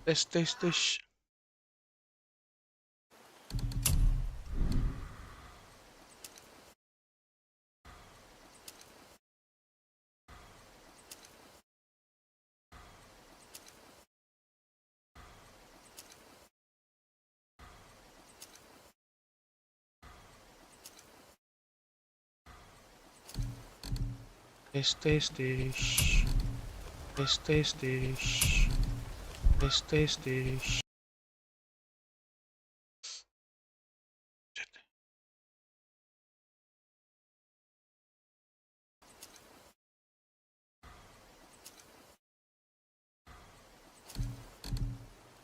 Tes, tes, tes. Tes, tes, tes. Tes, tes, tes. Tes, tes, tes.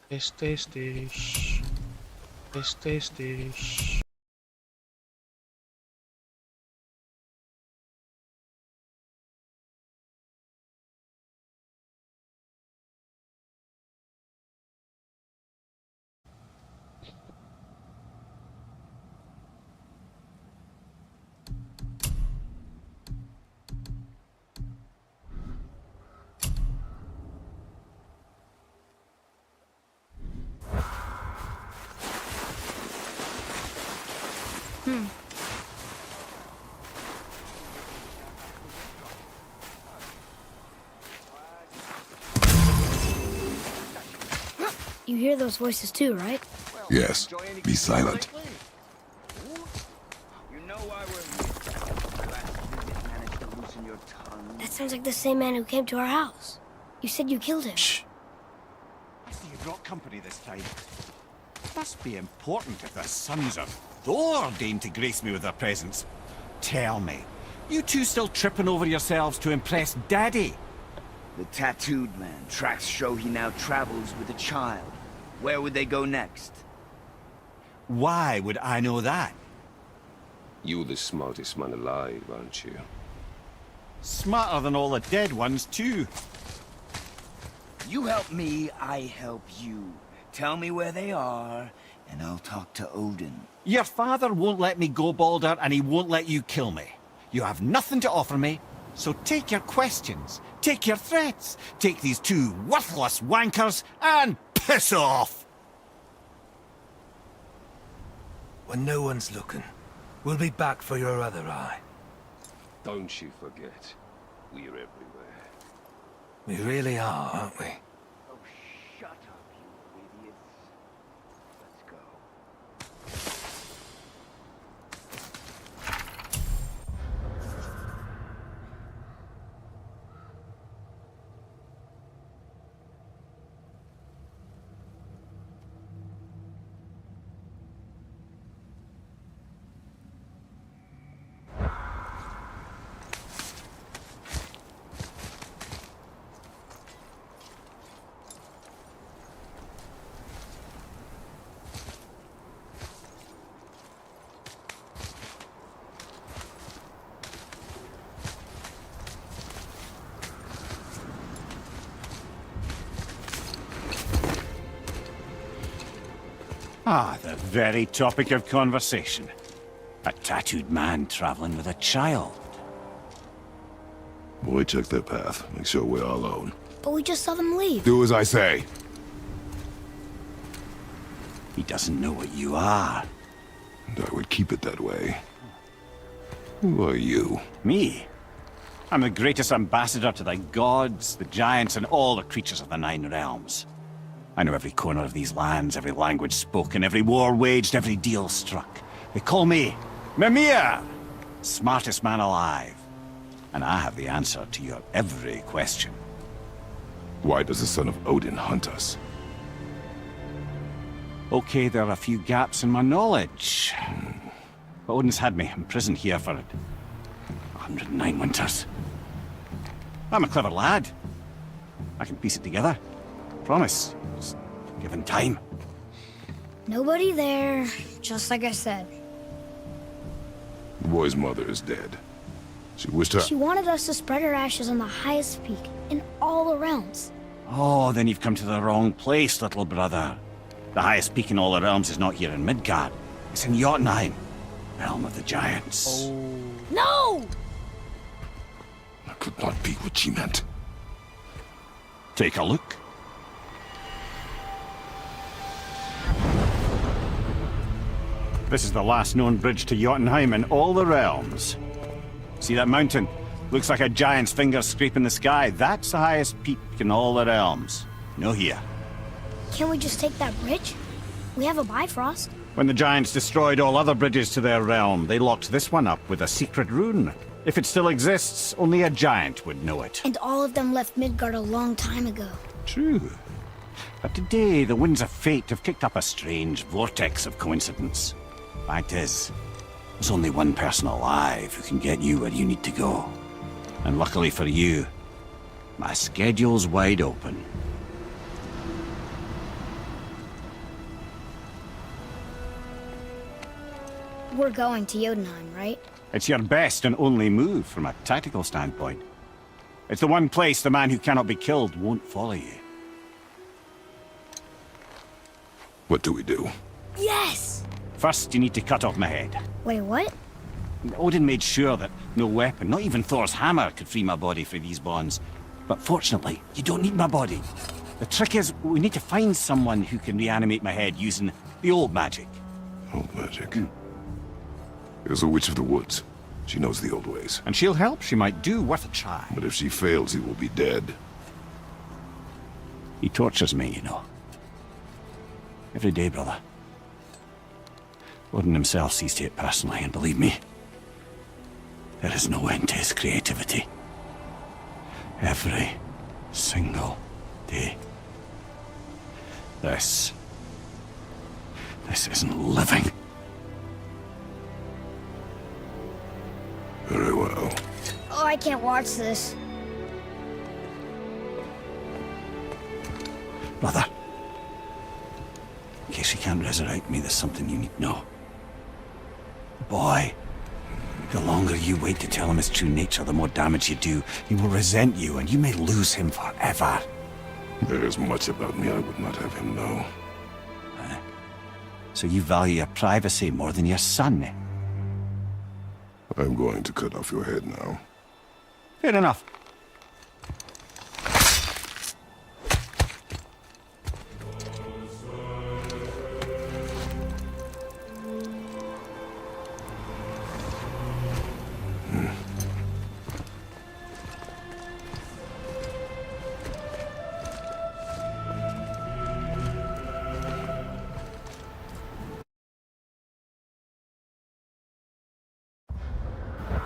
Tes, tes, tes. Tes, tes, tes. You hear those voices too, right? Yes. Be silent. You know why we're managed to loosen your tongue. That sounds like the same man who came to our house. You said you killed him. Shh. I see you brought company this time. Must be important if the sons of Thor deign to grace me with their presence. Tell me, you two still tripping over yourselves to impress Daddy? The tattooed man. Tracks show he now travels with a child. Where would they go next? Why would I know that? You're the smartest man alive, aren't you? Smarter than all the dead ones, too. You help me, I help you. Tell me where they are, and I'll talk to Odin. Your father won't let me go, Balder, and he won't let you kill me. You have nothing to offer me, so take your questions, take your threats, take these two worthless wankers, and piss off! When no one's looking, we'll be back for your other eye. Don't you forget, we're everywhere. We really are, aren't we? Oh, shut up, you idiots. Let's go. Ah, the very topic of conversation. A tattooed man traveling with a child. Boy, check their path. Make sure we're all alone. But we just saw them leave. Do as I say. He doesn't know what you are. And I would keep it that way. Who are you? Me? I'm the greatest ambassador to the gods, the giants, and all the creatures of the Nine Realms. I know every corner of these lands, every language spoken, every war waged, every deal struck. They call me Mimir, smartest man alive. And I have the answer to your every question. Why does the son of Odin hunt us? Okay, there are a few gaps in my knowledge. But Odin's had me imprisoned here for 109 winters. I'm a clever lad. I can piece it together. Promise. Just given time. Nobody there, just like I said. The boy's mother is dead. She wished her... She wanted us to spread her ashes on the highest peak in all the realms. Oh, then you've come to the wrong place, little brother. The highest peak in all the realms is not here in Midgard. It's in Jotunheim, realm of the giants. No! That could not be what she meant. Take a look. This is the last known bridge to Jotunheim in all the realms. See that mountain? Looks like a giant's finger scraping the sky. That's the highest peak in all the realms. No here. Can't we just take that bridge? We have a Bifrost. When the giants destroyed all other bridges to their realm, they locked this one up with a secret rune. If it still exists, only a giant would know it. And all of them left Midgard a long time ago. True. But today, the winds of fate have kicked up a strange vortex of coincidence. Fact is, there's only one person alive who can get you where you need to go. And luckily for you, my schedule's wide open. We're going to Jotunheim, right? It's your best and only move from a tactical standpoint. It's the one place the man who cannot be killed won't follow you. What do we do? Yes! First, you need to cut off my head. Wait, what? Odin made sure that no weapon, not even Thor's hammer, could free my body from these bonds. But fortunately, you don't need my body. The trick is, we need to find someone who can reanimate my head using the old magic. Old magic. There's a witch of the woods. She knows the old ways. And she'll help. She might do worth a try. But if she fails, he will be dead. He tortures me, you know. Every day, brother. Odin himself sees to it personally, and believe me, there is no end to his creativity. Every single day. This isn't living. Very well. Oh, I can't watch this. Brother, in case you can't resurrect me, there's something you need to know. Boy, the longer you wait to tell him his true nature, the more damage you do. He will resent you, and you may lose him forever. There is much about me I would not have him know. So you value your privacy more than your son? I'm going to cut off your head now. Fair enough.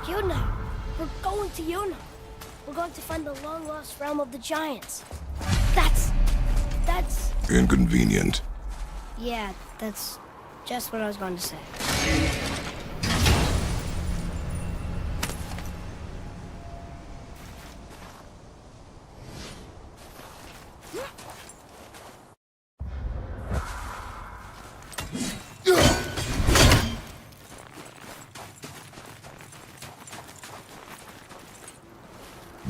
Jotunheim. We're going to Jotunheim. We're going to find the long-lost realm of the giants. That's... Inconvenient. Yeah, that's just what I was going to say.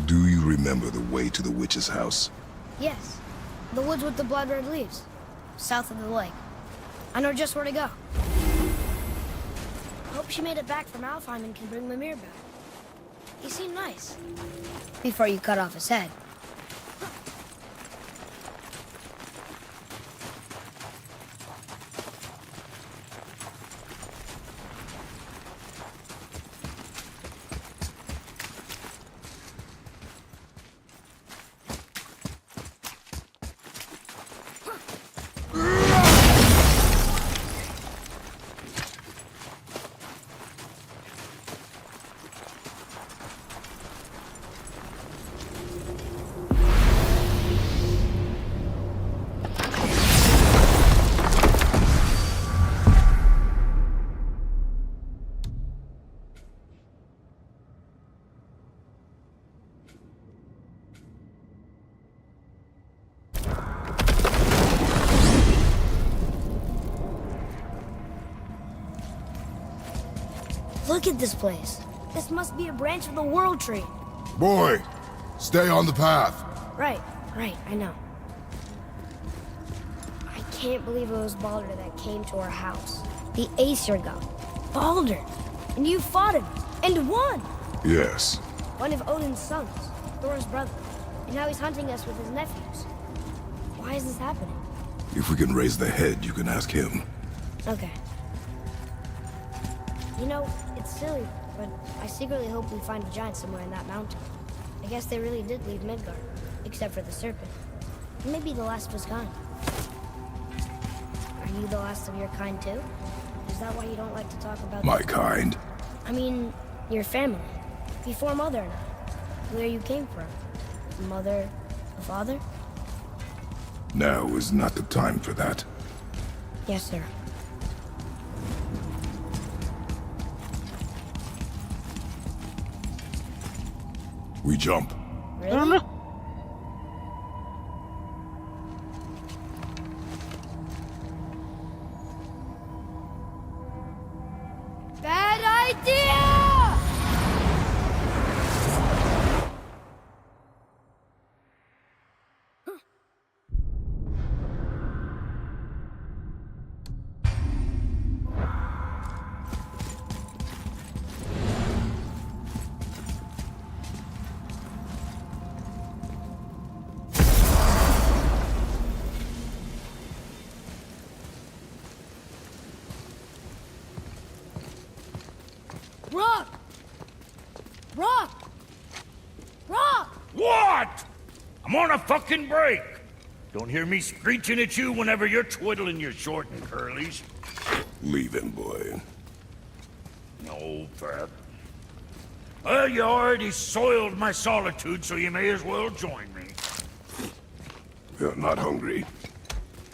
Do you remember the way to the witch's house? Yes. The woods with the blood-red leaves. South of the lake. I know just where to go. Hope she made it back from Alfheim and can bring Mimir back. He seemed nice. Before you cut off his head. Look at this place. This must be a branch of the World Tree. Boy, stay on the path. Right, I know. I can't believe it was Baldur that came to our house. The Aesir god. Baldur! And you fought him, and won! Yes. One of Odin's sons, Thor's brother. And now he's hunting us with his nephews. Why is this happening? If we can raise the head, you can ask him. Okay. You know, it's silly, but I secretly hope we find a giant somewhere in that mountain. I guess they really did leave Midgard, except for the serpent. Maybe the last of his kind. Are you the last of your kind too? Is that why you don't like to talk about My kind. I mean, your family. Before Mother and I. Where you came from. Mother, father? Now is not the time for that. Yes, sir. We jump. Really? Bad idea! Rock! Rock! Rock! What? I'm on a fucking break. Don't hear me screeching at you whenever you're twiddling your short and curlies. Leave him, boy. No, Fat. Well, you already soiled my solitude, so you may as well join me. You're not hungry.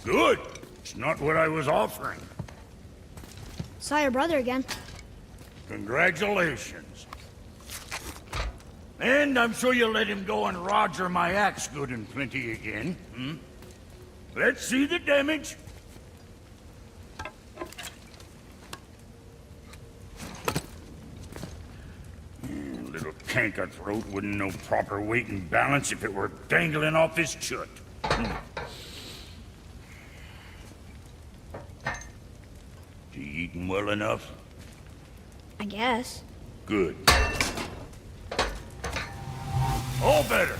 Good. It's not what I was offering. Saw your brother again. Congratulations. And I'm sure you'll let him go and Roger my axe good and plenty again, hmm? Let's see the damage. Little canker throat wouldn't know proper weight and balance if it were dangling off his chut. You eating well enough? I guess. Good. All better.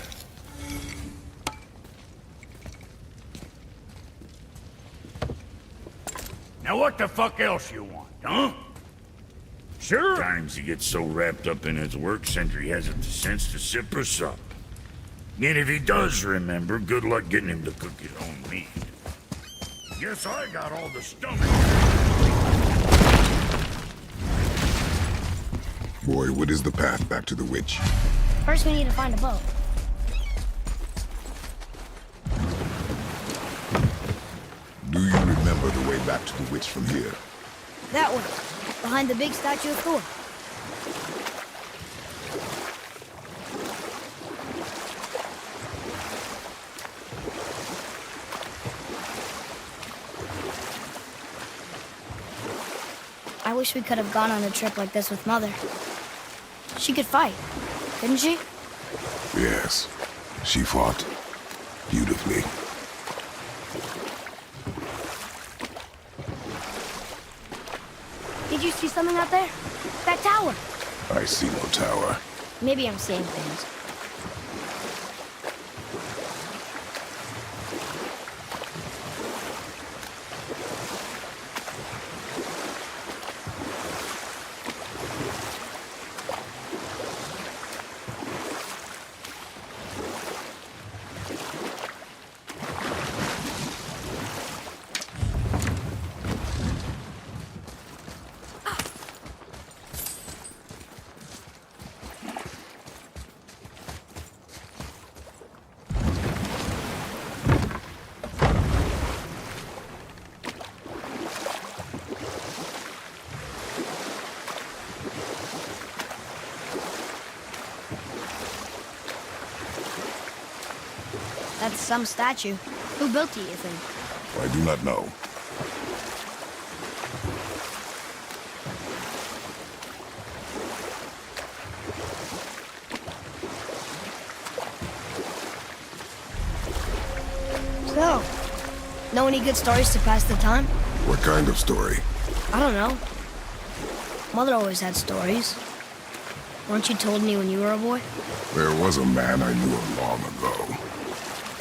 Now what the fuck else you want, huh? Sure. Times he gets so wrapped up in his work, Sentry hasn't the sense to sip or sup. And if he does remember, good luck getting him to cook his own meat. Guess I got all the stomach. Boy, what is the path back to the witch? First, we need to find a boat. Do you remember the way back to the witch from here? That way, behind the big statue of Thor. I wish we could have gone on a trip like this with Mother. She could fight, couldn't she? Yes. She fought. Beautifully. Did you see something out there? That tower. I see no tower. Maybe I'm seeing things. That's some statue. Who built it, you think? I do not know. So, know any good stories to pass the time? What kind of story? I don't know. Mother always had stories. Weren't you told me when you were a boy? There was a man I knew of long ago.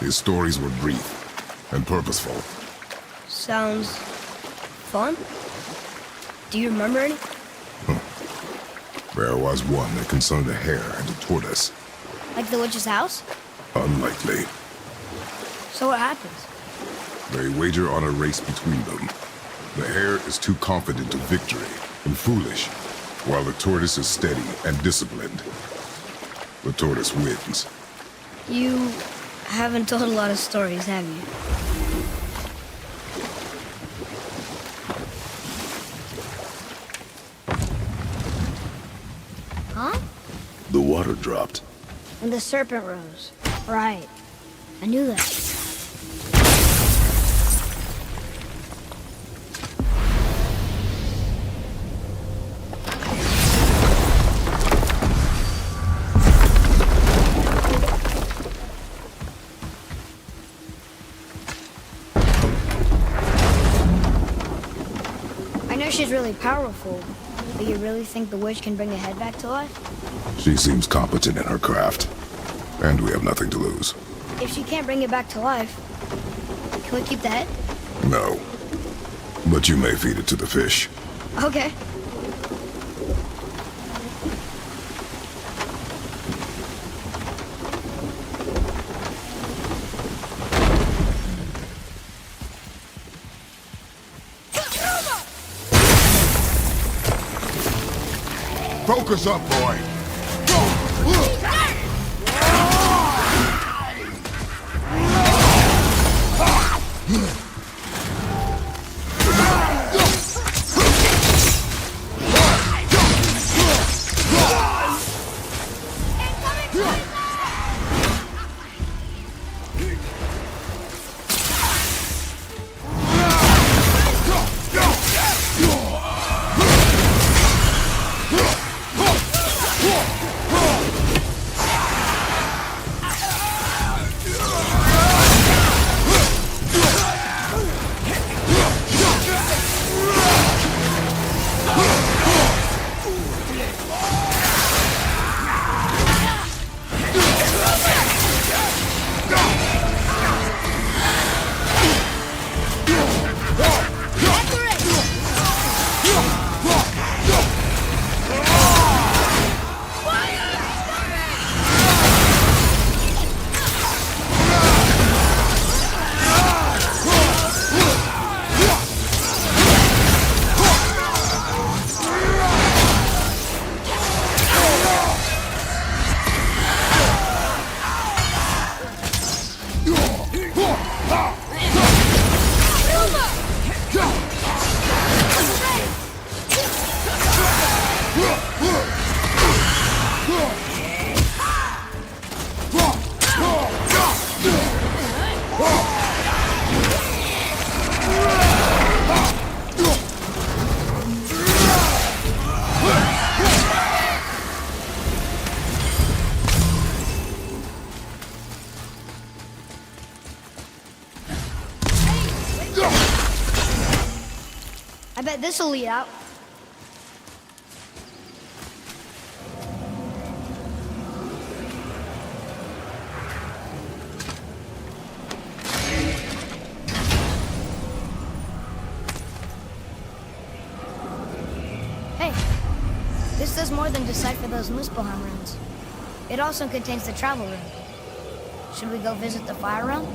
His stories were brief and purposeful. Sounds fun. Do you remember any? There was one that concerned a hare and a tortoise. Like the witch's house? Unlikely. So what happens? They wager on a race between them. The hare is too confident of victory and foolish, while the tortoise is steady and disciplined. The tortoise wins. You haven't told a lot of stories, have you? Huh? The water dropped. And the serpent rose. Right. I knew that. I know she's really powerful, but you really think the witch can bring the head back to life? She seems competent in her craft, and we have nothing to lose. If she can't bring it back to life, can we keep the head? No. But you may feed it to the fish. Okay. Focus up, boy! I bet this'll lead out. Hey, this does more than decipher those Muspelheim runes. It also contains the travel rune. Should we go visit the fire realm?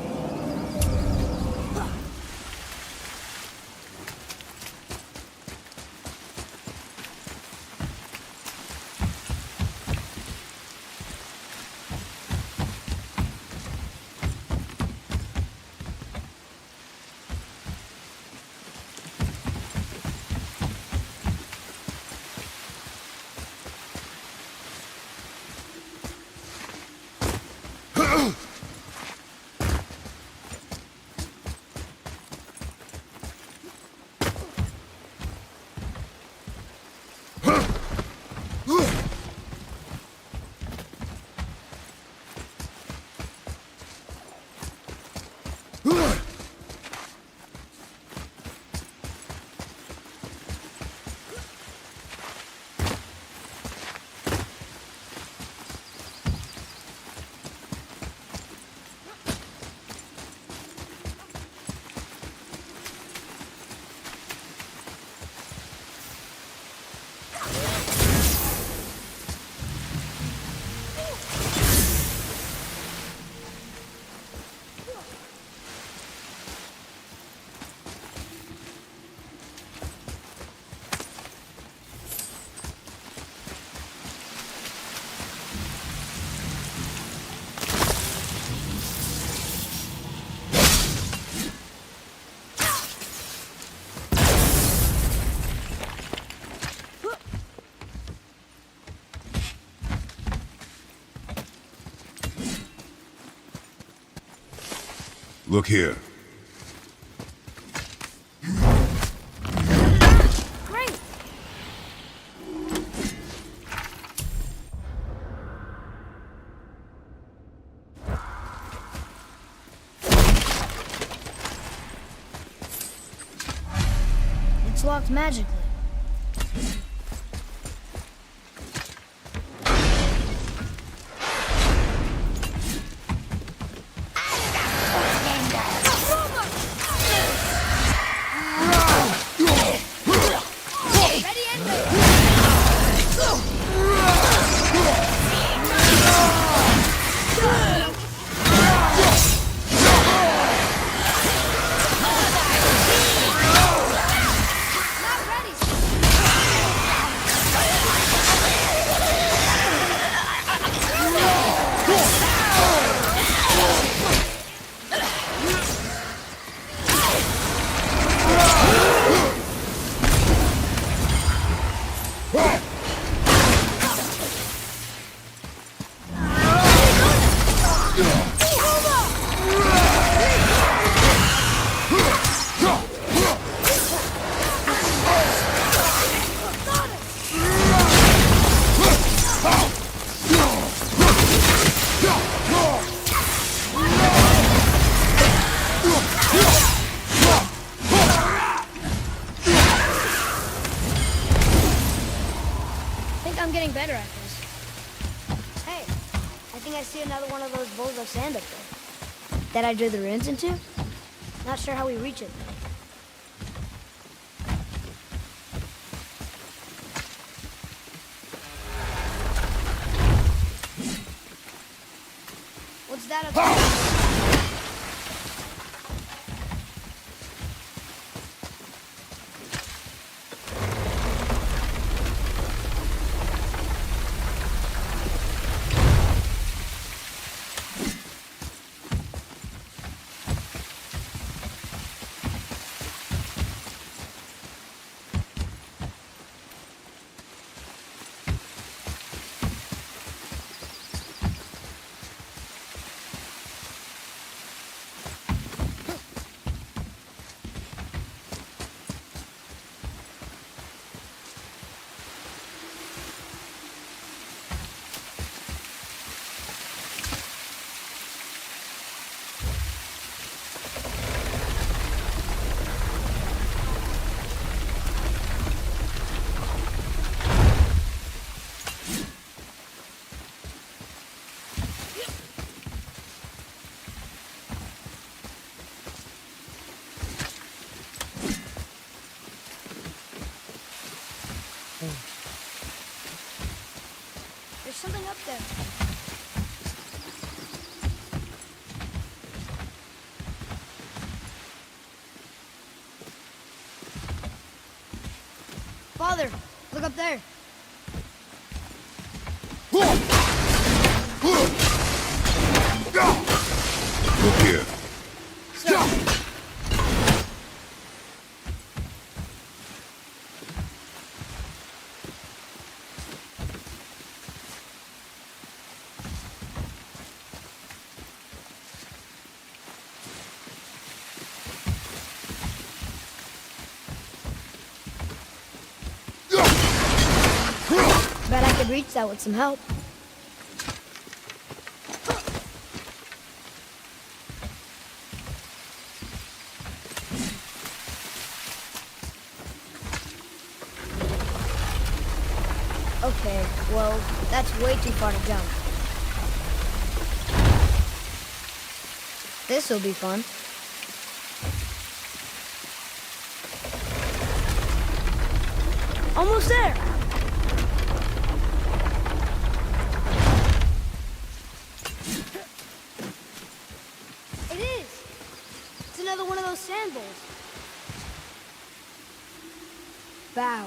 Look here. Great! It's locked magically. I'm getting better at this. Hey, I think I see another one of those bowls of sand up there. That I drew the runes into? Not sure how we reach it. What's that up there? There's something up there. Father, look up there. Look here. Sir. Bet I could reach that with some help. Okay, well, that's way too far to jump. This'll be fun. Almost there! It is! It's another one of those sand bowls. Bow.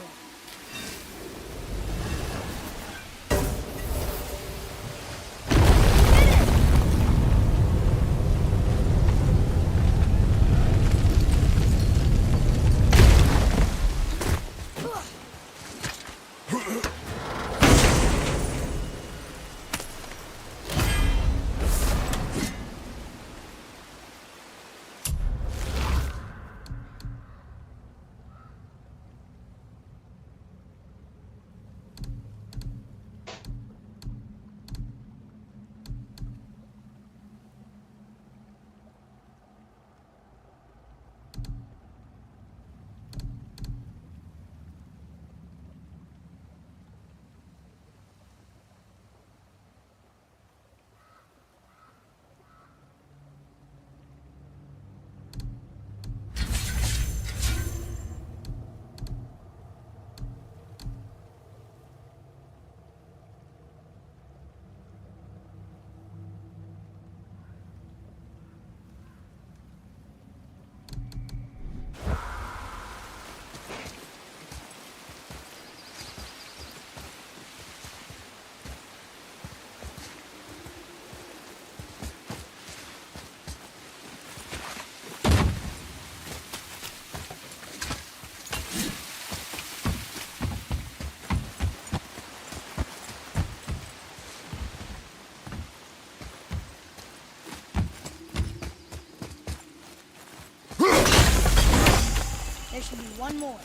There should be one more.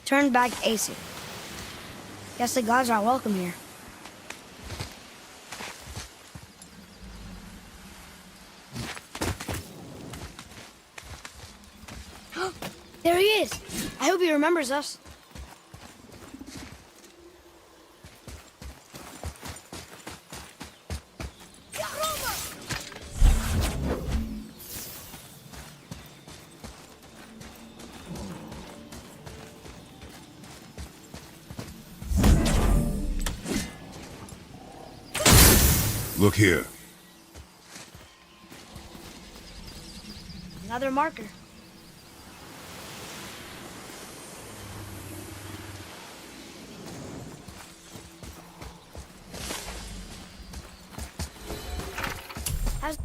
Turned back AC. Guess the gods aren't welcome here. There he is! I hope he remembers us. Look here. Another marker. How's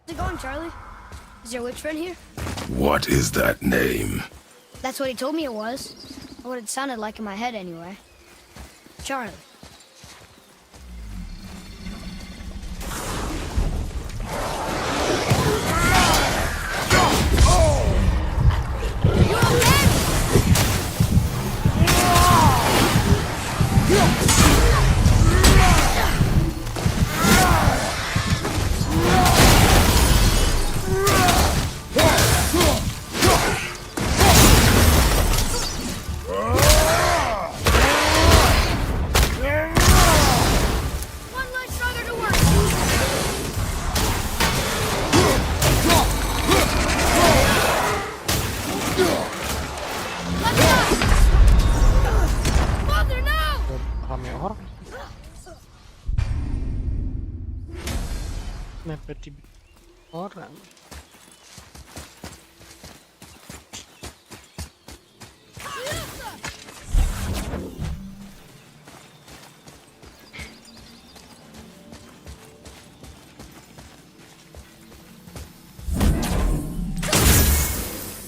it going, Charlie? Is your witch friend here? What is that name? That's what he told me it was. Or what it sounded like in my head, anyway. Charlie. Rame orang. Mepet di orang.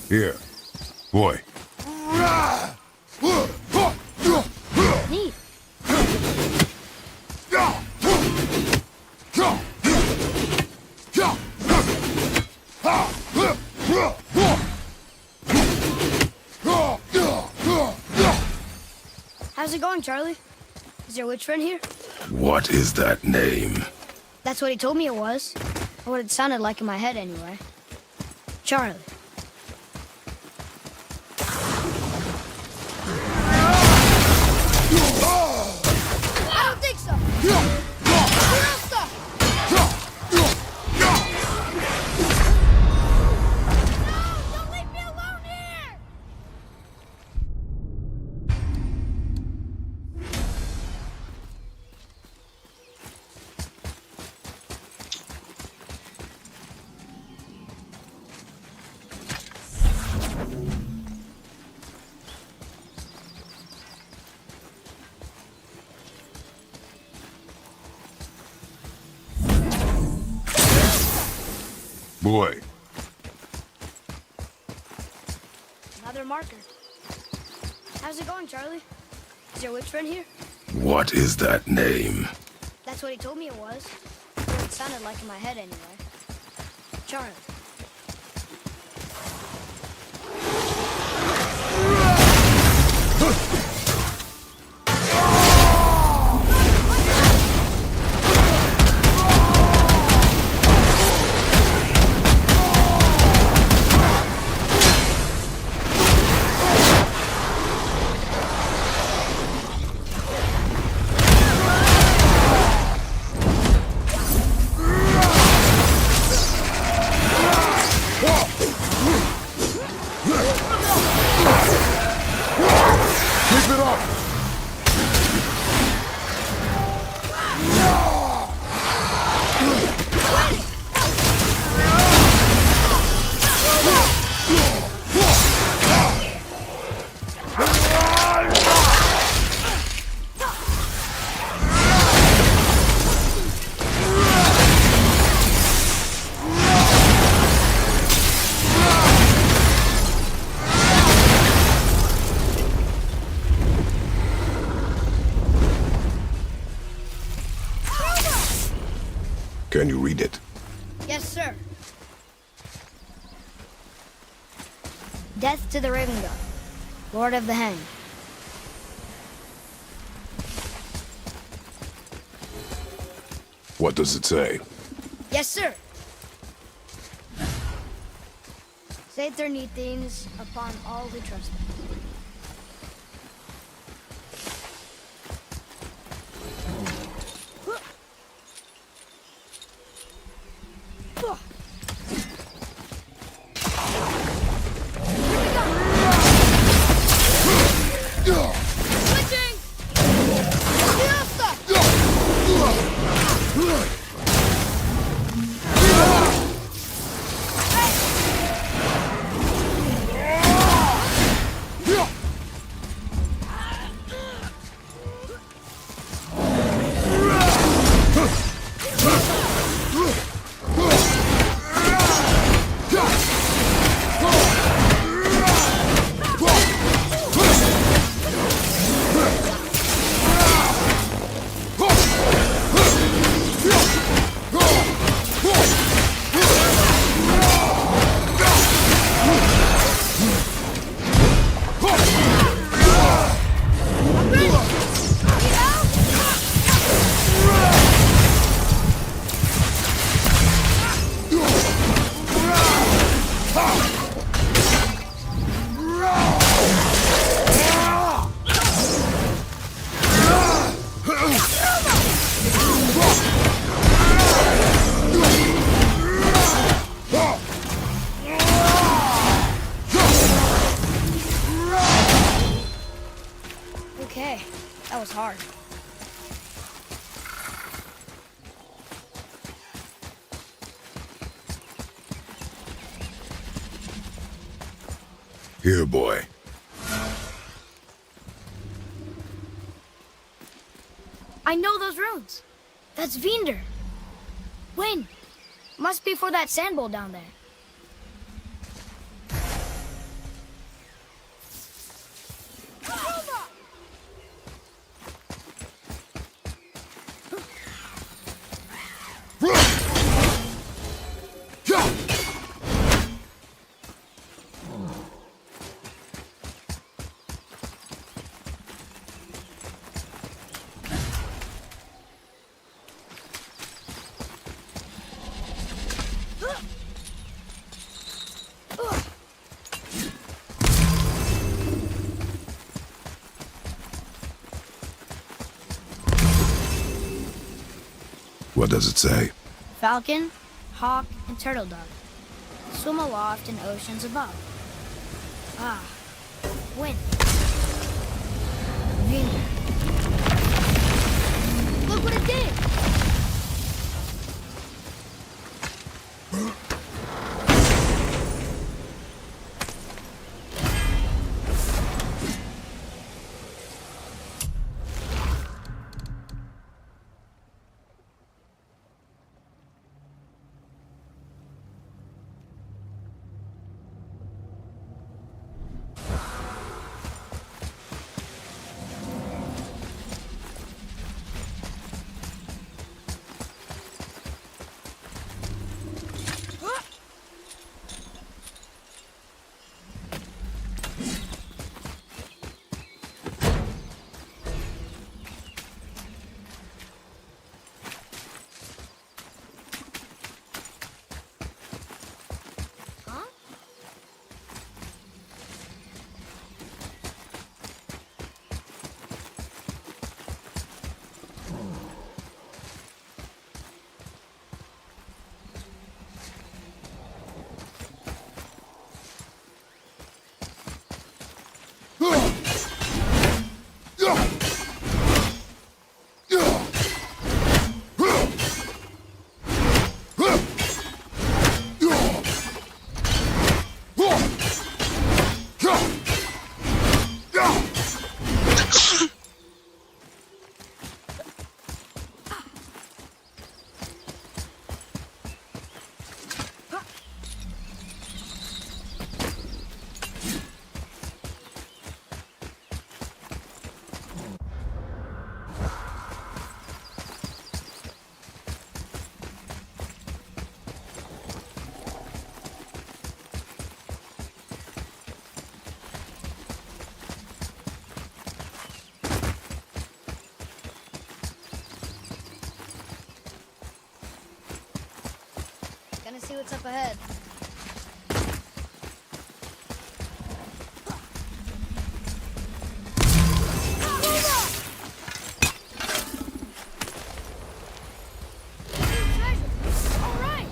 Here. Boy. Neat. How's it going, Charlie? Is your witch friend here? What is that name? That's what he told me it was. Or what it sounded like in my head, anyway. Charlie. I don't think so. Real stuff. No, don't leave me alone here. Boy, Another marker. How's it going, Charlie? Is your witch friend here? what is that name? That's what he told me it was. Or what it sounded like in my head, anyway. Charlie. Can you read it? Yes, sir. Death to the Raven God, Lord of the Hanged. What does it say? Yes, sir. Saith their neat things upon all who trust them. Switching! Fiesta! Okay, that was hard. Here, boy. I know those runes. That's Vinder. When? Must be for that sand bowl down there. What does it say? Falcon, hawk, and turtle dove swim aloft in oceans above. Ah, wind. Wind. Look what it did! Gonna see what's up ahead. Treasure! All right!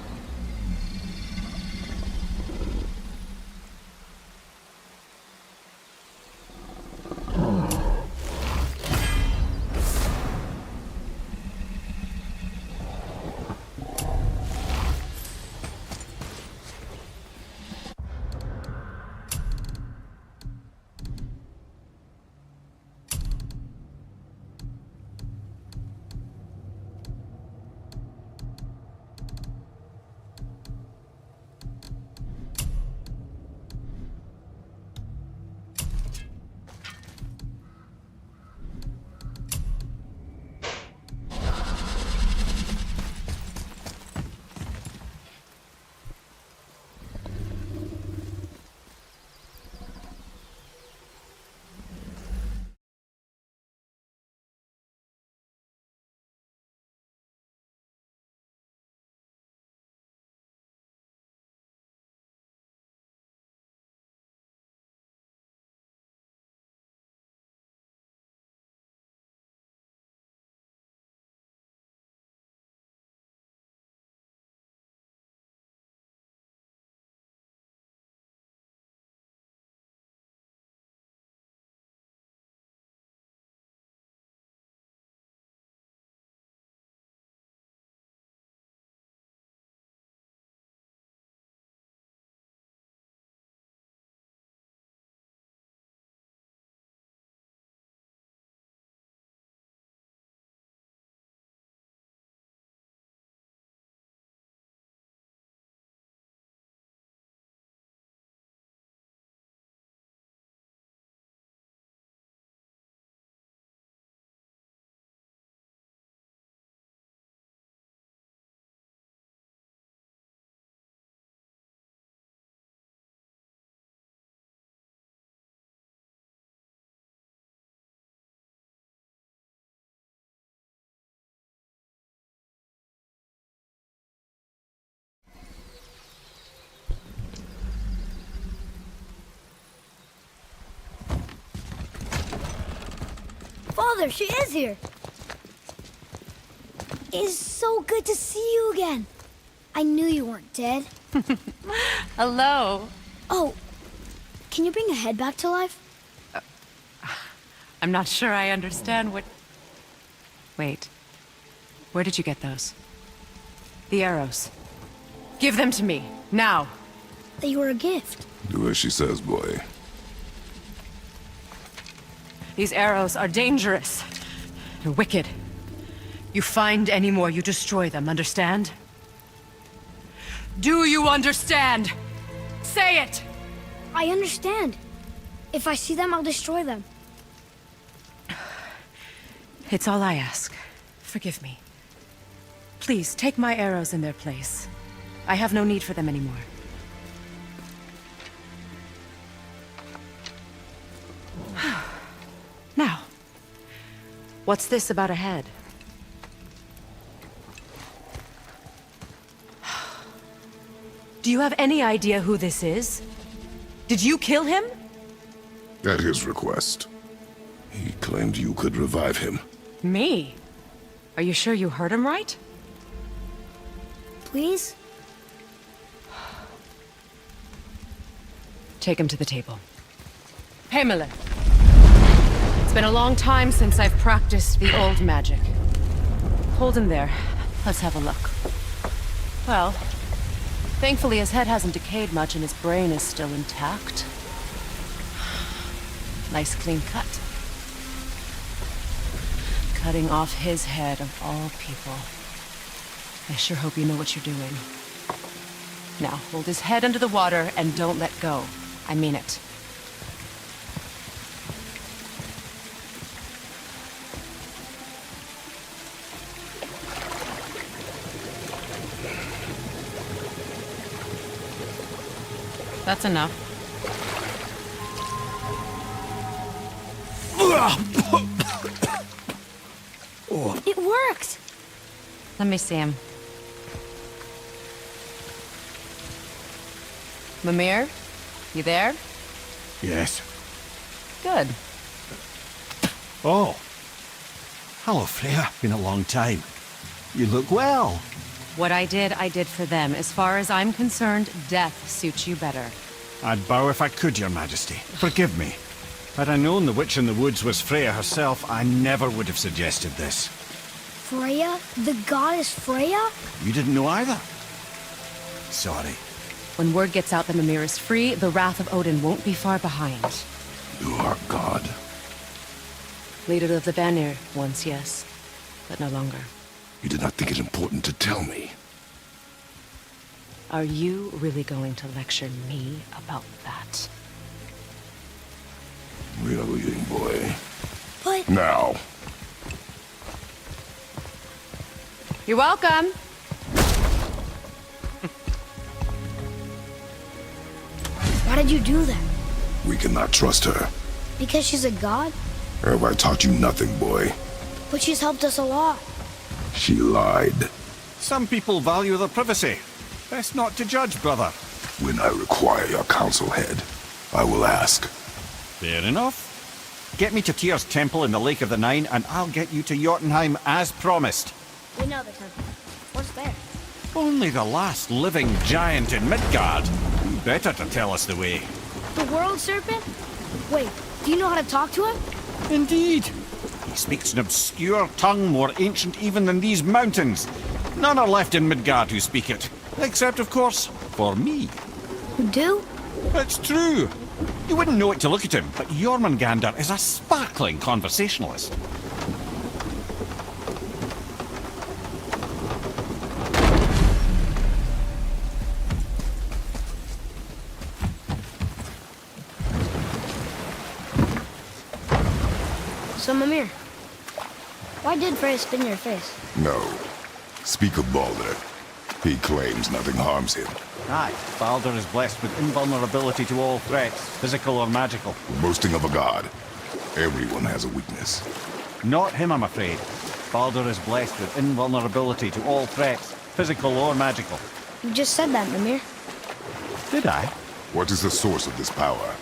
Father, she is here! It is so good to see you again. I knew you weren't dead. Hello. Oh, can you bring a head back to life? I'm not sure I understand what... Wait. Where did you get those? The arrows. Give them to me, now. They were a gift. Do as she says, boy. These arrows are dangerous. They're wicked. You find any more, you destroy them, understand? Do you understand? Say it! I understand. If I see them, I'll destroy them. It's all I ask. Forgive me. Please, take my arrows in their place. I have no need for them anymore. Now, what's this about a head? Do you have any idea who this is? Did you kill him? At his request. He claimed you could revive him. Me? Are you sure you heard him right? Please? Take him to the table. Pamela. It's been a long time since I've practiced the old magic. Hold him there. Let's have a look. Well, thankfully his head hasn't decayed much and his brain is still intact. Nice clean cut. Cutting off his head of all people. I sure hope you know what you're doing. Now, hold his head under the water and don't let go. I mean it. That's enough. It worked! Let me see him. Mimir? You there? Yes. Good. Oh. Hello, Freya. Been a long time. You look well. What I did for them. As far as I'm concerned, death suits you better. I'd bow if I could, Your Majesty. Forgive me. Had I known the witch in the woods was Freya herself, I never would have suggested this. Freya? The goddess Freya? You didn't know either? Sorry. When word gets out that Mimir is free, the wrath of Odin won't be far behind. You are God. Leader of the Vanir, once yes, but no longer. You did not think it important to tell me. Are you really going to lecture me about that? We are leaving, boy. But... Now. You're welcome! Why did you do that? We cannot trust her. Because she's a god? Have I taught you nothing, boy? But she's helped us a lot. She lied. Some people value their privacy. Best not to judge, brother. When I require your council head, I will ask. Fair enough. Get me to Tyr's temple in the Lake of the Nine, and I'll get you to Jotunheim as promised. We know the temple. What's there? Only the last living giant in Midgard. Who better to tell us the way? The world serpent? Wait, do you know how to talk to him? Indeed. He speaks an obscure tongue more ancient even than these mountains. None are left in Midgard who speak it. Except, of course, for me. You do? It's true. You wouldn't know it to look at him, but Jormungandr is a sparkling conversationalist. So, Mimir, why did Freya spit in your face? No. Speak of Baldur. He claims nothing harms him. Aye, Baldur is blessed with invulnerability to all threats, physical or magical. Boasting of a god. Everyone has a weakness. Not him, I'm afraid. Baldur is blessed with invulnerability to all threats, physical or magical. You just said that, Mimir. Did I? What is the source of this power?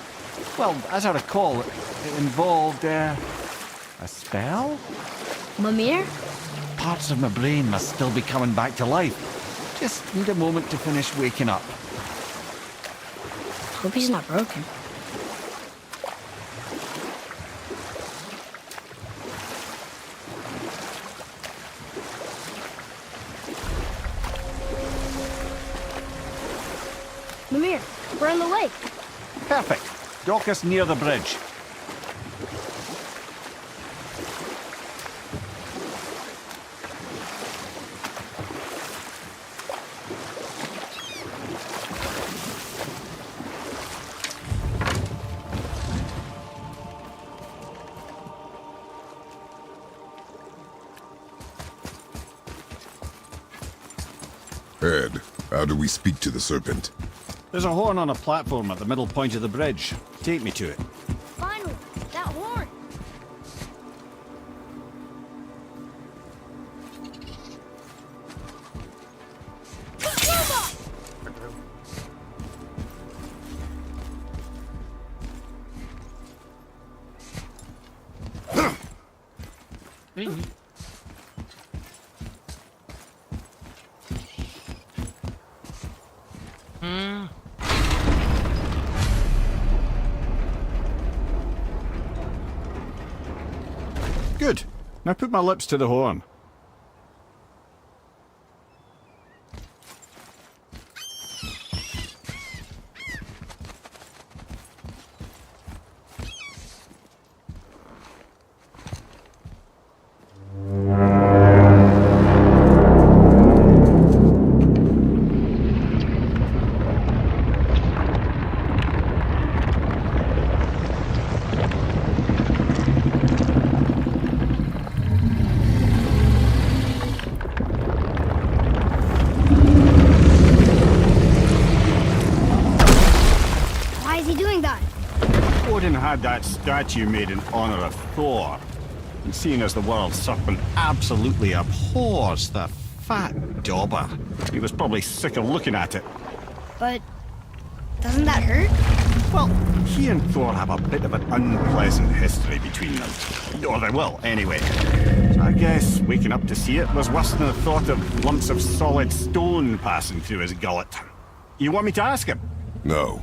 Well, as I recall, it involved, a spell? Mimir? Parts of my brain must still be coming back to life. Just need a moment to finish waking up. Hope he's not broken. Mimir, we're on the lake. Perfect. Dock us near the bridge. Ed, how do we speak to the serpent? There's a horn on a platform at the middle point of the bridge. Take me to it. Finally, that horn. Good. Now put my lips to the horn. Odin had that statue made in honor of Thor. And seeing as the world serpent absolutely abhors the fat dauber, he was probably sick of looking at it. But doesn't that hurt? Well, he and Thor have a bit of an unpleasant history between them. Or they will, anyway. So I guess waking up to see it was worse than the thought of lumps of solid stone passing through his gullet. You want me to ask him? No.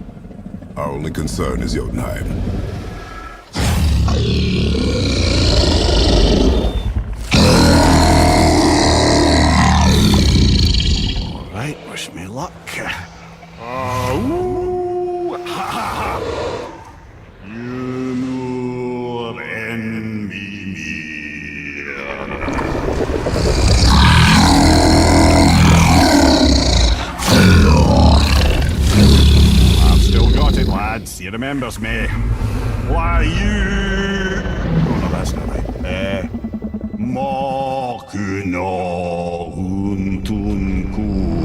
Our only concern is Jotunheim. All right, wish me luck. Ooh, ha, ha, ha. You nur envy me. I've still got it, lads. He remembers me. Why you? Oh no, that's not right. Makuna huntun kun.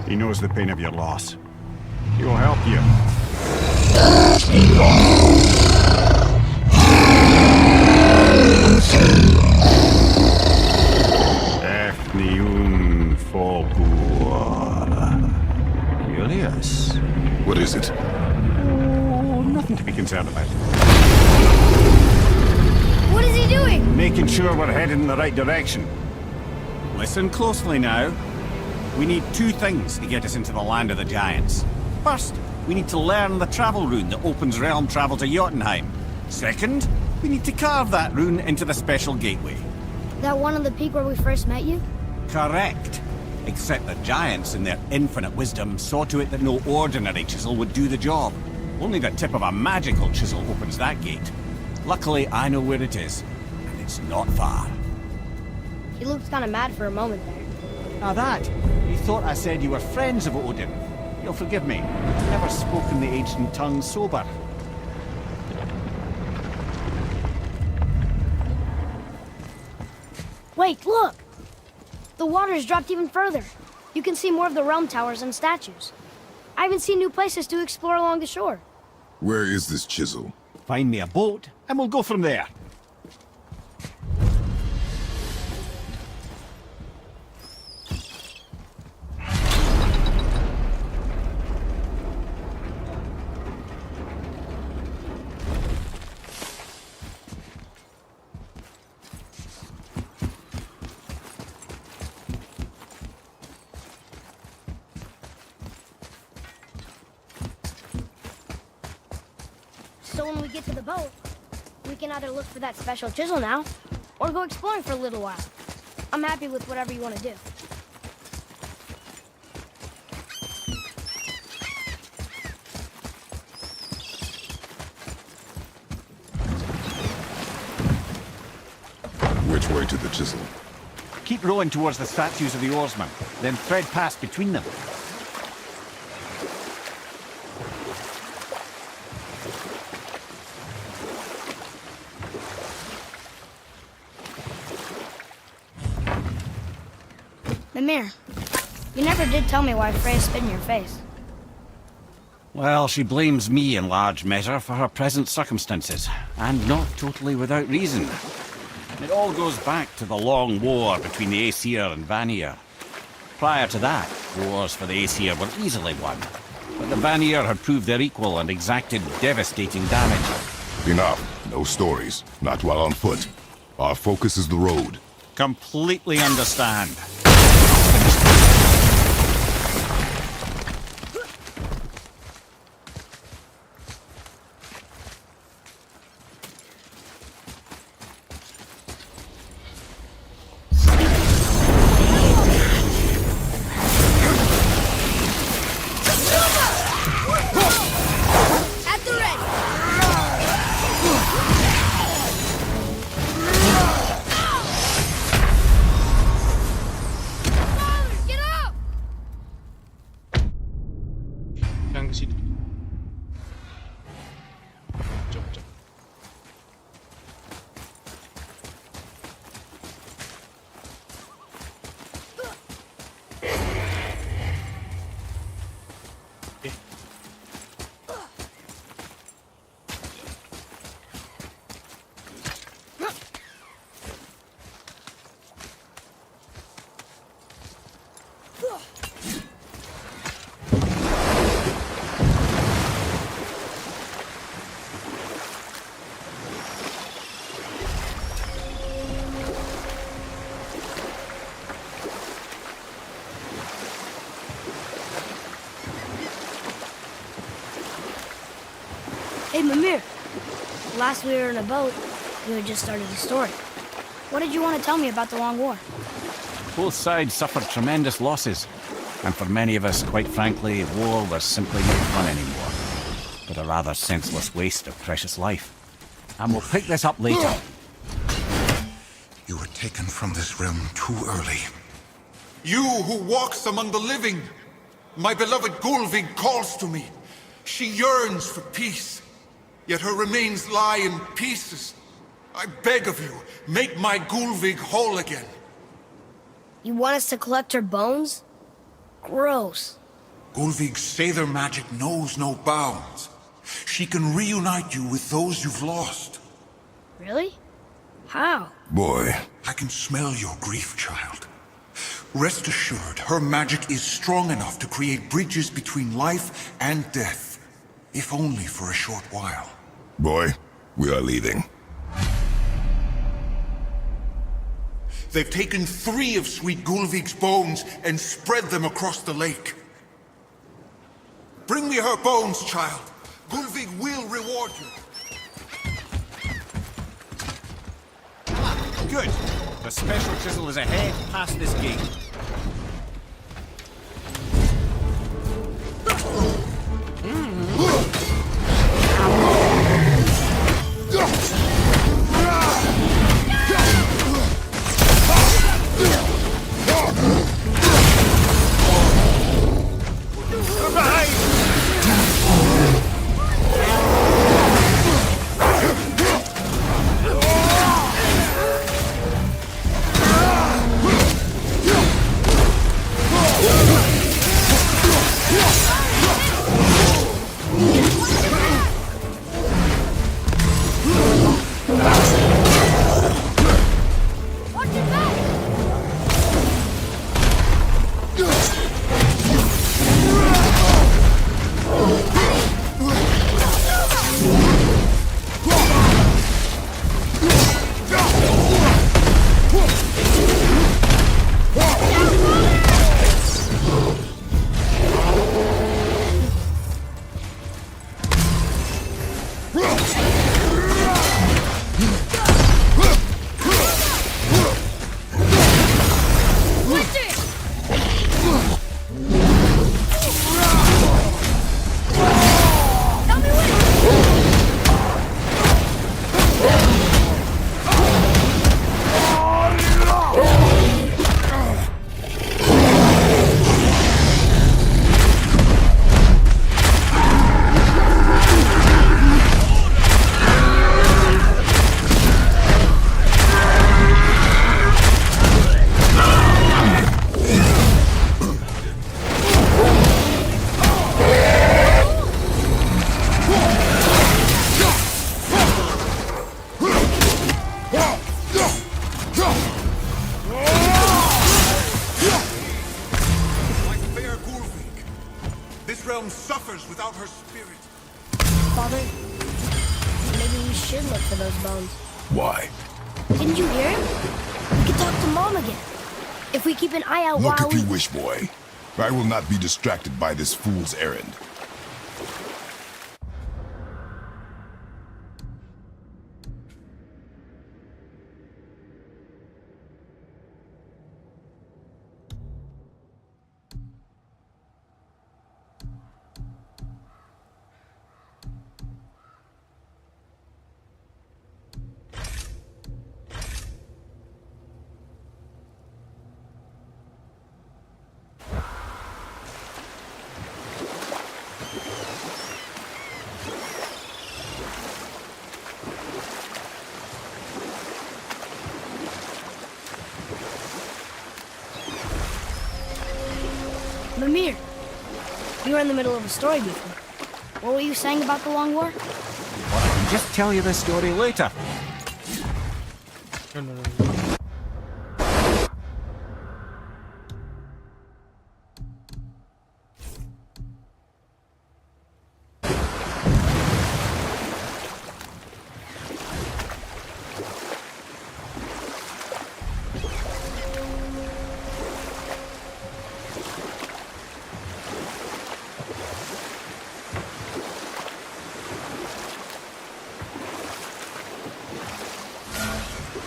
He knows the pain of your loss. He will help you. Efnium Fogur. Curious. What is it? Oh, nothing to be concerned about. What is he doing? Making sure we're headed in the right direction. Listen closely now. We need two things to get us into the land of the giants. First, we need to learn the travel rune that opens realm travel to Jotunheim. Second, we need to carve that rune into the special gateway. That one on the peak where we first met you? Correct. Except the giants, in their infinite wisdom, saw to it that no ordinary chisel would do the job. Only the tip of a magical chisel opens that gate. Luckily, I know where it is, and it's not far. He looked kind of mad for a moment there. Now that, you thought I said you were friends of Odin. You'll forgive me. I've never spoken the ancient tongue sober. Wait, look! The water's dropped even further. You can see more of the realm towers and statues. I even see new places to explore along the shore. Where is this chisel? Find me a boat, and we'll go from there. So when we get to the boat, we can either look for that special chisel now, or go exploring for a little while. I'm happy with whatever you want to do. Which way to the chisel? Keep rowing towards the statues of the oarsmen, then thread past between them. Mimir, you never did tell me why Freya spit in your face. Well, she blames me in large measure for her present circumstances, and not totally without reason. It all goes back to the long war between the Aesir and Vanir. Prior to that, wars for the Aesir were easily won, but the Vanir had proved their equal and exacted devastating damage. Enough. No stories. Not while on foot. Our focus is the road. Completely understand. At the ready! Get up! Jangan ke sini. Jom, jom. Okay. Hey, Mimir. Last we were in a boat, you had just started the story. What did you want to tell me about the Long War? Both sides suffered tremendous losses, and for many of us, quite frankly, war was simply no fun anymore, but a rather senseless waste of precious life. And we'll pick this up later. You were taken from this realm too early. You who walks among the living! My beloved Gulvig calls to me. She yearns for peace, yet her remains lie in pieces. I beg of you, make my Gulvig whole again. You want us to collect her bones? Gross. Gulvig's Sather magic knows no bounds. She can reunite you with those you've lost. Really? How? Boy. I can smell your grief, child. Rest assured, her magic is strong enough to create bridges between life and death, if only for a short while. Boy, we are leaving. They've taken 3 of Sweet Gulvig's bones and spread them across the lake. Bring me her bones, child. Gulvig will reward you. Good. The special chisel is ahead past this gate. realm suffers without her spirit. Father, maybe we should look for those bones. Why? Didn't you hear him? We could talk to Mom again. If we keep an eye out Look while if you wish, boy. I will not be distracted by this fool's errand. Mimir, you were in the middle of a story before. What were you saying about the Long War? Well, I can just tell you the story later. No, no, no, no.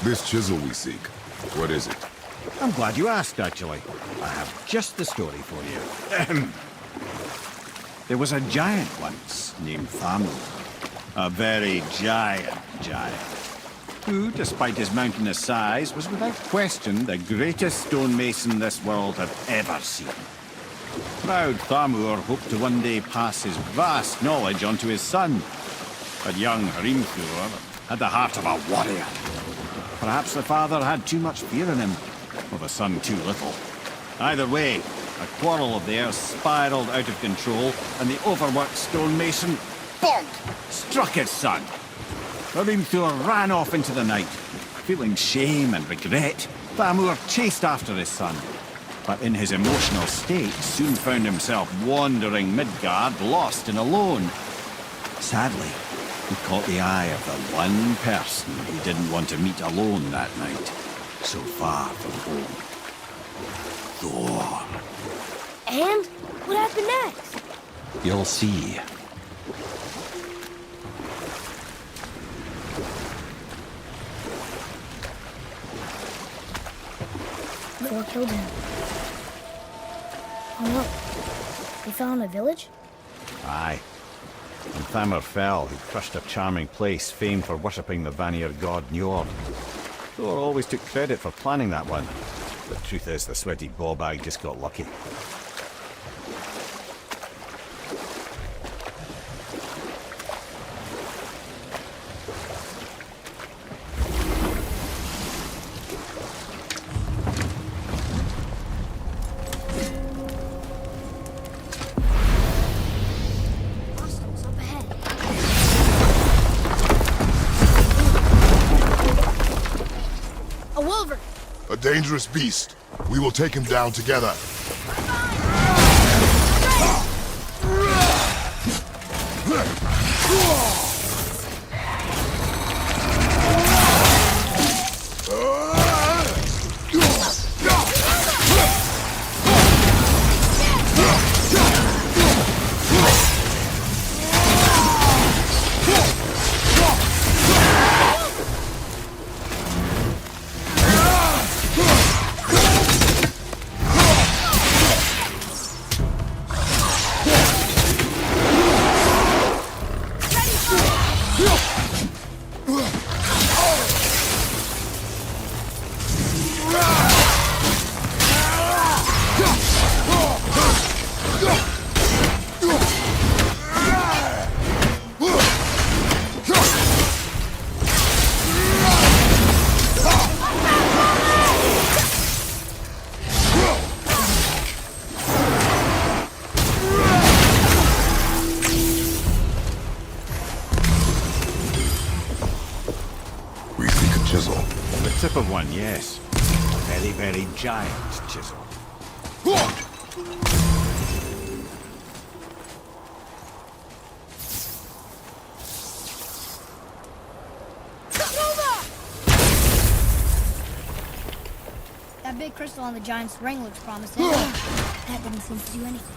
This chisel we seek, what is it? I'm glad you asked, actually. I have just the story for you. There was a giant once named Thamur. A very giant, who, despite his mountainous size, was without question the greatest stonemason this world had ever seen. Proud Thamur hoped to one day pass his vast knowledge on to his son. But young Hrimthur had the heart of a warrior. Perhaps the father had too much fear in him, or the son too little. Either way, a quarrel of theirs spiraled out of control, and the overworked stonemason, bonk, struck his son. Hrimthur ran off into the night. Feeling shame and regret, Thamur chased after his son. But in his emotional state, soon found himself wandering Midgard, lost and alone. Sadly, he caught the eye of the one person he didn't want to meet alone that night, so far from home. Thor. And what happened next? You'll see. Thor killed him. Oh no. They fell in a village? Aye. When Thamur fell, he crushed a charming place famed for worshipping the Vanir god Njord. Thor always took credit for planning that one. The truth is, the sweaty ballbag just got lucky. Hostiles up ahead. A wolverine! A dangerous beast. We will take him down together. Tip of one, yes. Very, very giant chisel. That big crystal on the giant's ring looks promising. That didn't seem to do anything.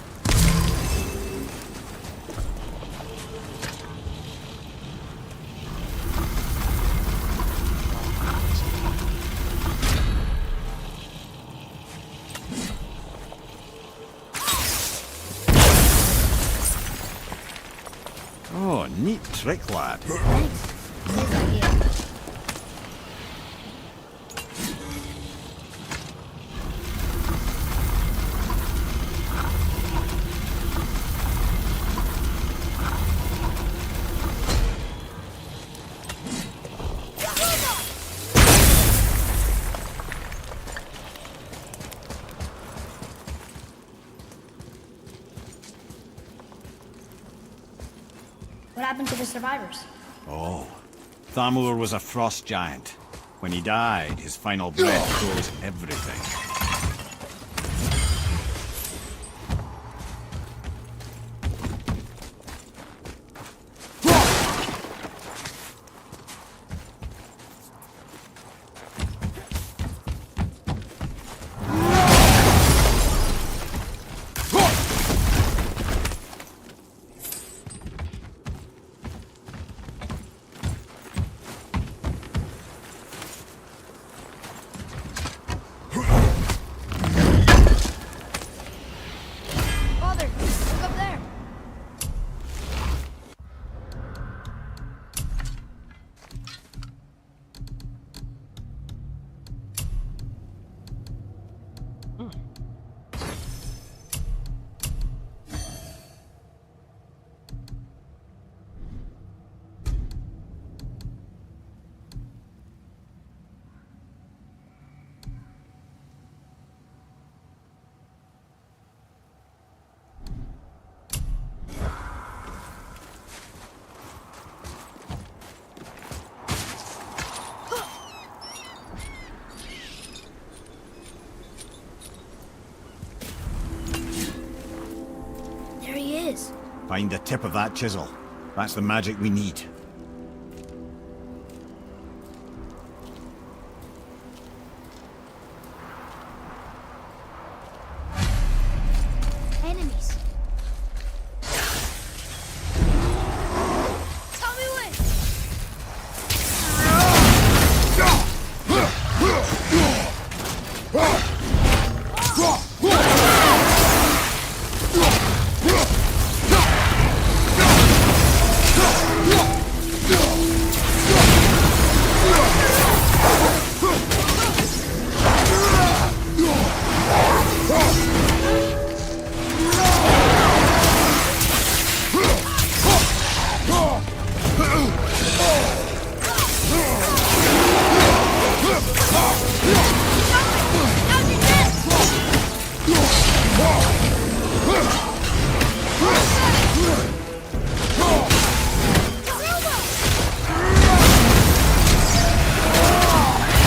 Oh, neat trick, lad. Thanks. His idea. What happened to the survivors? Oh, Thamur was a frost giant. When he died, his final breath froze everything. Father, look up there. There he is. Find the tip of that chisel. That's the magic we need. Enemies. Tell me when.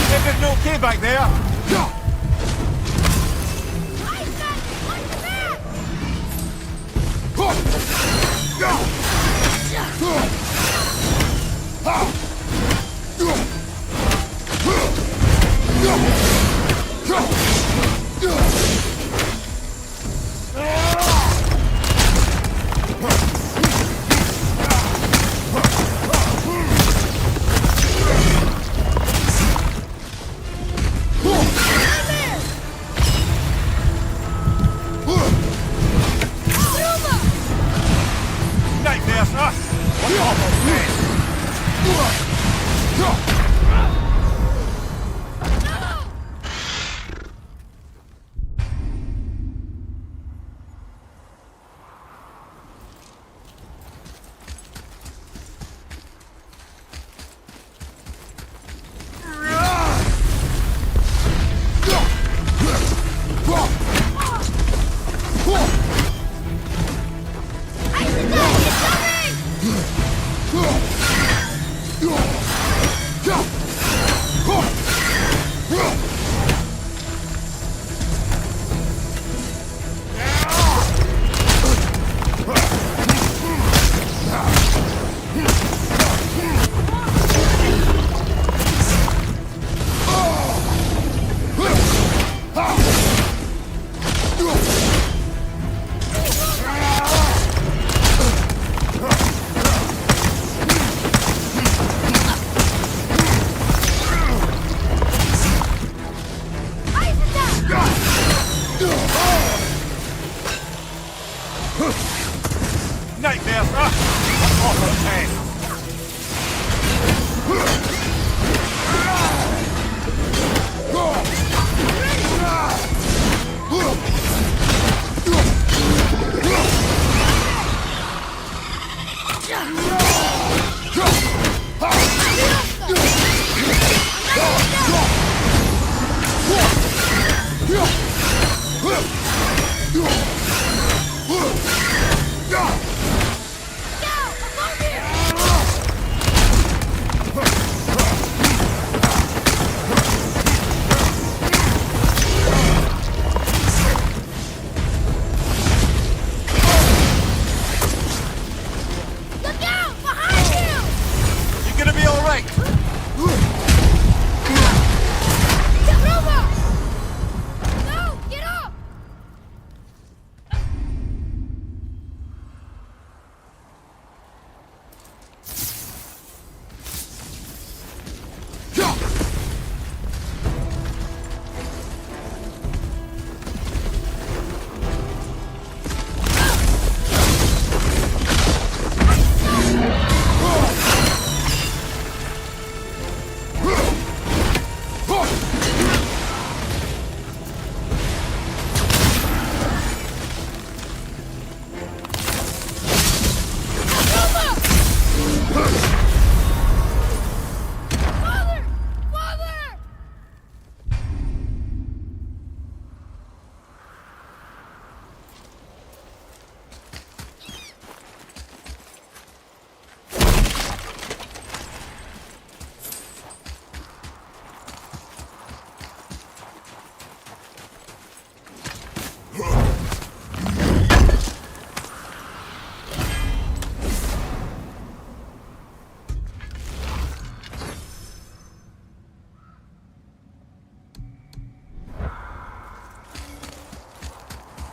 Everything okay back there? Nightmare, sir! What awful thing!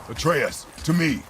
Atreus, to me.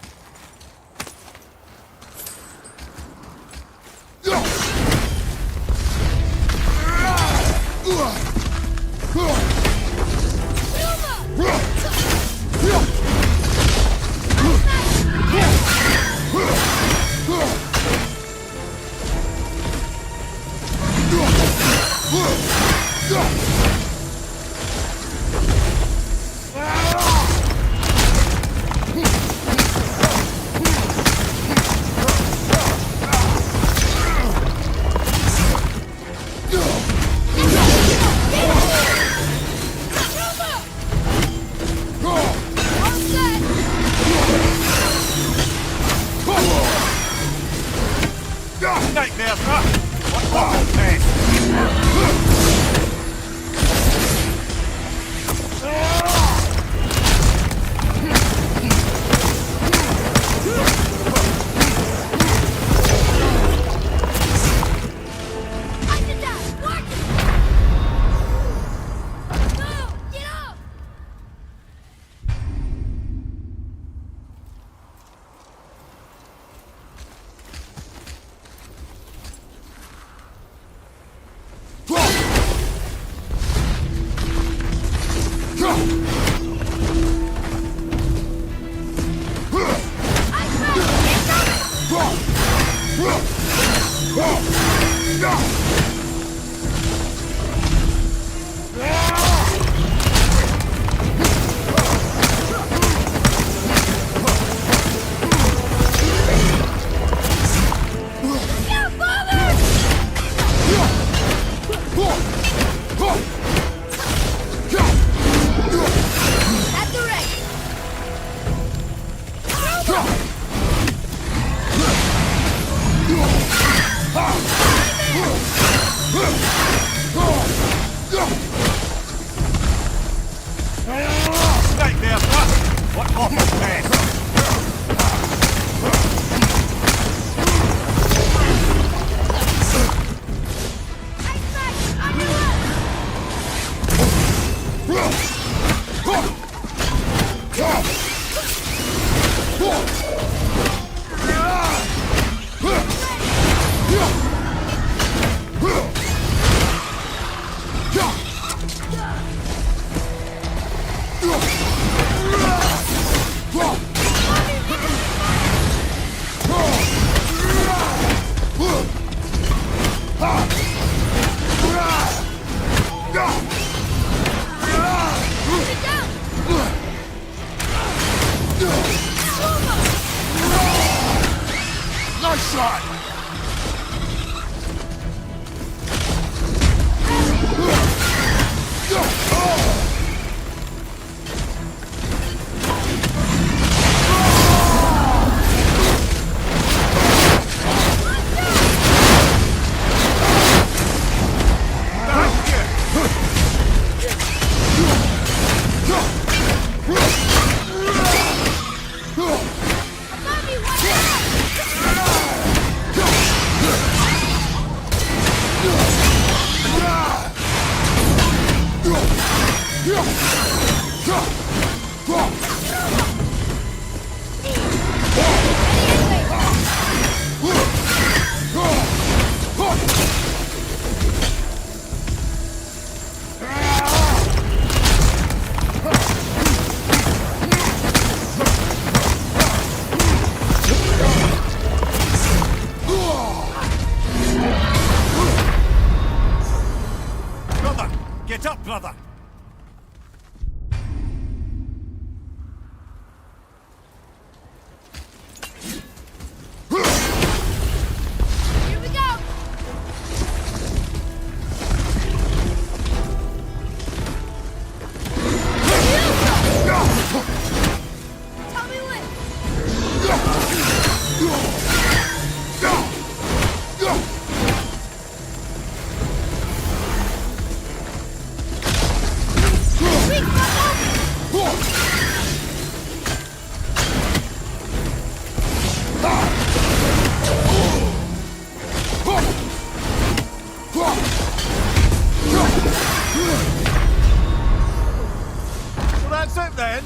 Nightmare, huh? What awful pain! Nightmare, huh? What awful pain! Nice shot! Brother! Get up, brother! Here we go! Tell me when! Well, that's it then.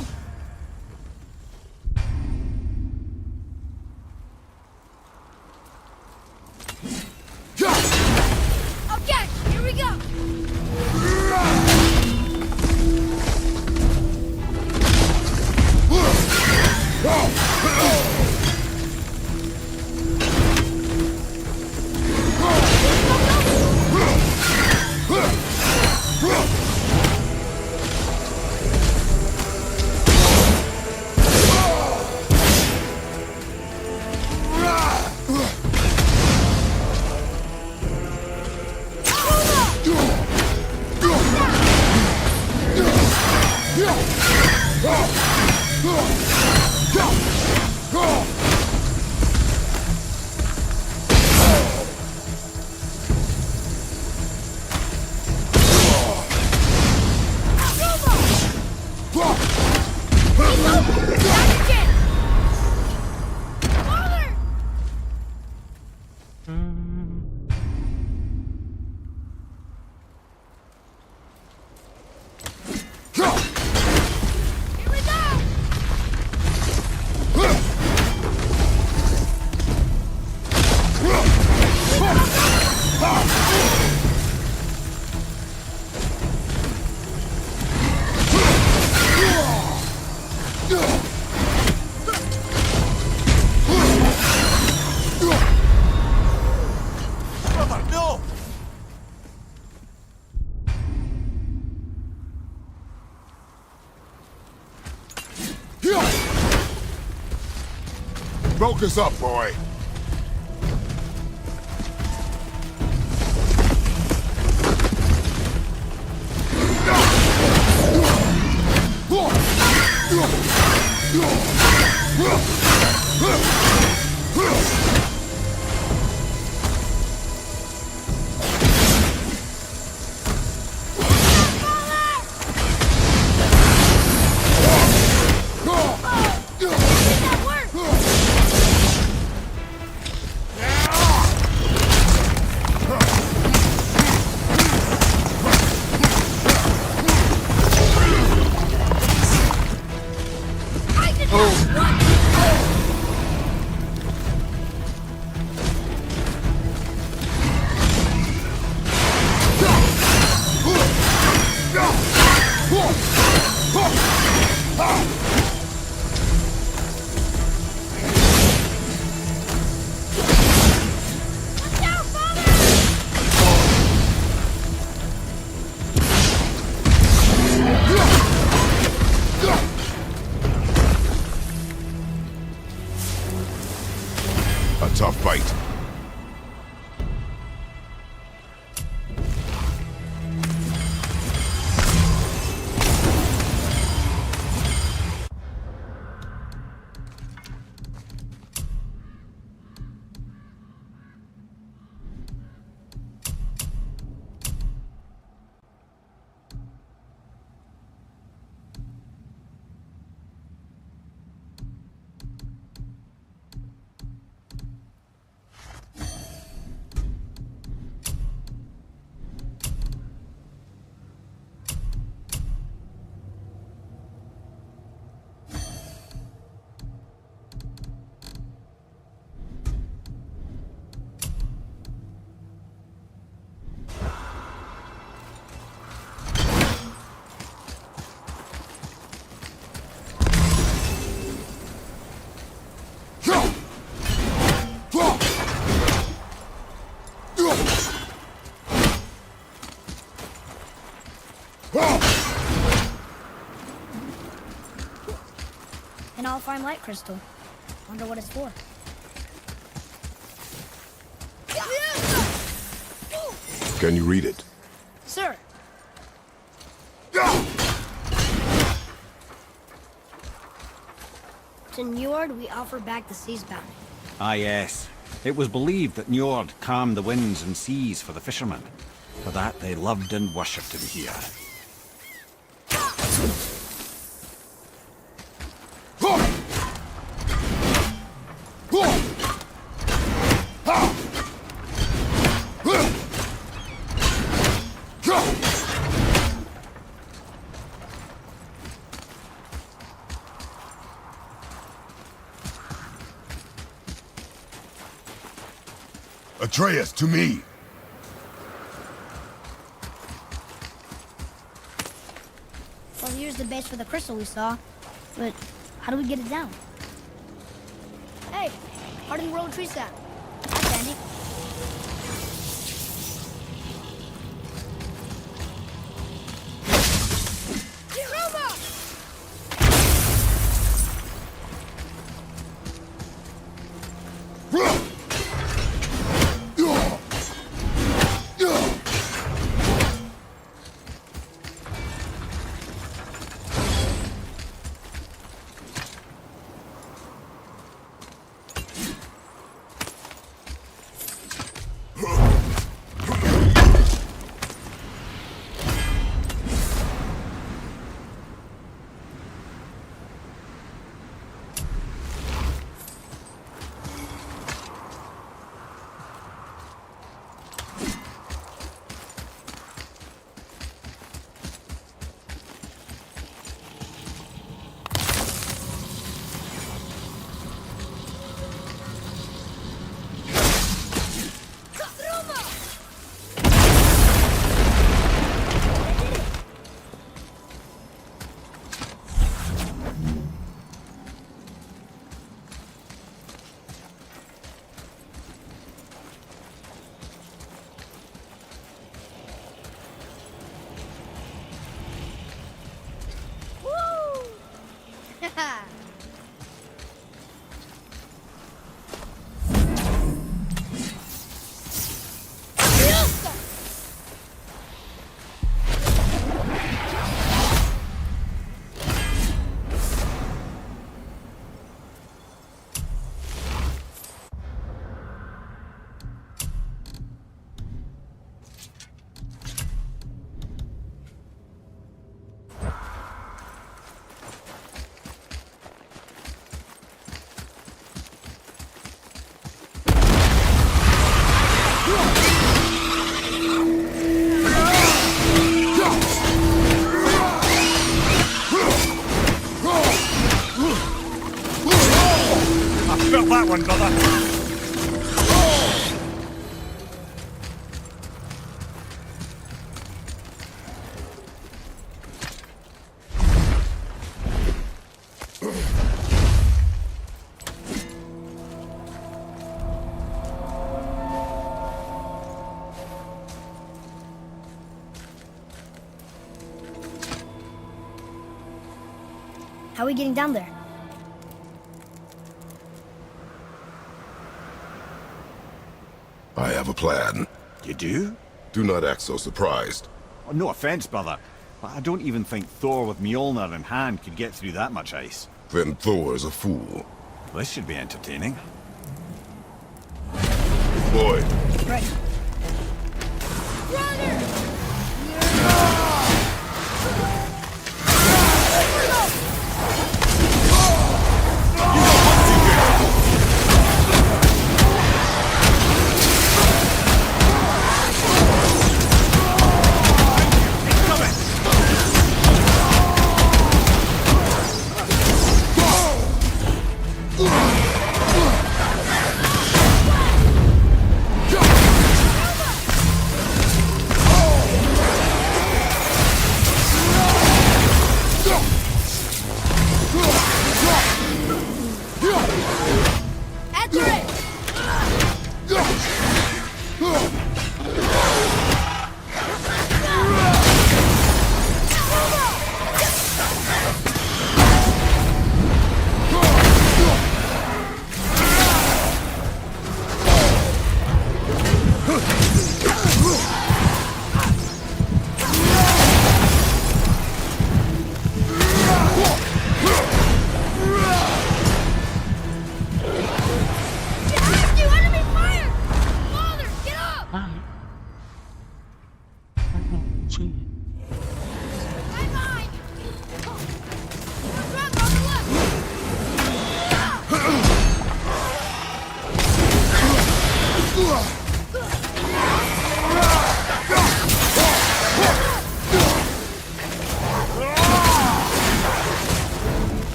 Focus up, boy. A tough fight. An all-fine light crystal. Wonder what it's for. Can you read it? Sir. To Njord, we offer back the sea's bounty. Ah, yes. It was believed that Njord calmed the winds and seas for the fishermen. For that, they loved and worshipped him here. Atreus, to me! Well, here's the base for the crystal we saw. But how do we get it down? Hey, harden rolled tree sap. That's handy. Felt that one, brother. How are we getting down there? I have a plan. You do? Do not act so surprised. Oh, no offense, brother, but I don't even think Thor with Mjolnir in hand could get through that much ice. Then Thor is a fool. This should be entertaining. Boy, Right. Runner!